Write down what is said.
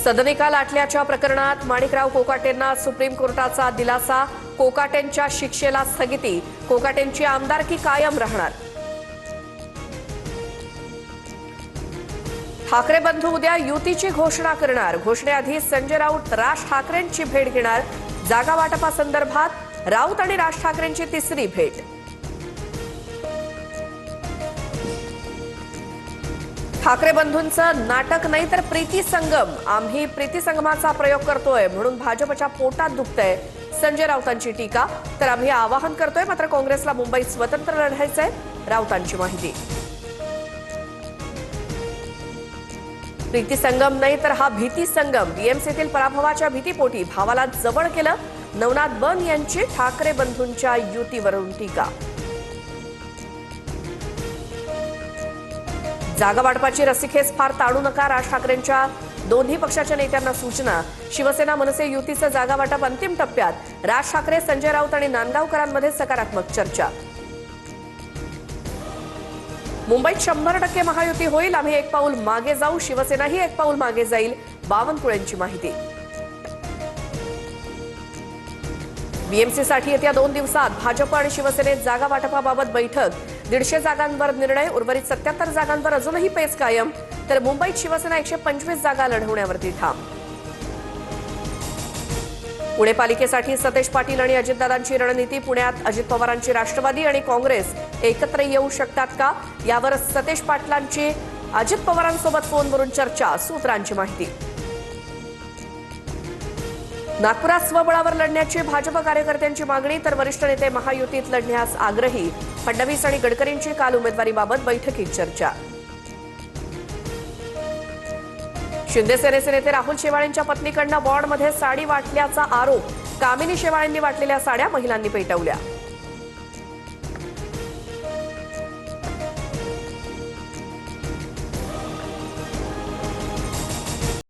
सदनिका लाटल्याच्या प्रकरणात माणिकराव कोकाटेंना सुप्रीम कोर्टाचा दिलासा। कोकाटेंच्या शिक्षेला स्थगिती। कोकाटेंची आमदारकी कायम राहणार। ठाकरे बंधू उद्या युतीची घोषणा करणार। घोषणेआधी संजय राऊत राज ठाकरेंची भेट घेणार। जागा वाटपासंदर्भात राऊत आणि राज ठाकरेंची तिसरी भेट। ठाकरे बंधूंचं नाटक नाही तर प्रीती संगम। आम्ही प्रीती संगमाचा प्रयोग करतोय म्हणून भाजपच्या पोटात दुखतंय। संजय राऊतांची टीका। तर आम्ही आवाहन करतोय मात्र काँग्रेसला मुंबईत स्वतंत्र लढायचंय। राऊतांची माहिती। प्रीती संगम नाही तर हा भीती संगम। बीएमसीतील पराभवाच्या भीतीपोटी भावाला जवळ केलं। नवनाथ बन यांची ठाकरे बंधूंच्या युतीवरून टीका। जागा वाटपाची रस्सीखेच फार ताणू नका। राज ठाकरेंच्या दोन्ही पक्षाच्या नेत्यांना सूचना। शिवसेना मनसे युतीचं जागा वाटप अंतिम टप्प्यात। राज ठाकरे संजय राऊत आणि नांदगावकरांमध्ये सकारात्मक चर्चा। मुंबईत 100% महायुती होईल। आम्ही एक पाऊल मागे जाऊ। शिवसेनाही एक पाऊल मागे जाईल। बावनकुळेंची माहिती। बीएमसीसाठी येत्या 2 दिवसात भाजप आणि शिवसेनेत जागा वाटपाबाबत बैठक। 150 जागांवर निर्णय। उर्वरित 77 जागांवर अजूनही पेच कायम। तर मुंबईत शिवसेना 125 जागा लढवण्यावरती ठाम। पुणे पालिकेसाठी सतेज पाटील आणि अजितदादांची रणनीती। पुण्यात अजित पवारांची राष्ट्रवादी आणि काँग्रेस एकत्र येऊ शकतात का, यावर सतेज पाटलांची अजित पवारांसोबत फोनवरून चर्चा। सूत्रांची माहिती। नागपुरात स्वबळावर लढण्याची भाजप कार्यकर्त्यांची मागणी। तर वरिष्ठ नेते महायुतीत लढण्यास आग्रही। फडणवीस आणि गडकरींची काल उमेदवारीबाबत बैठकीत चर्चा। शिंदे सेनेचे नेते राहुल शेवाळेंच्या पत्नीकडनं वॉर्डमध्ये साडी वाटल्याचा आरोप। कामिनी शेवाळेंनी वाटलेल्या साड्या महिलांनी पेटवल्या।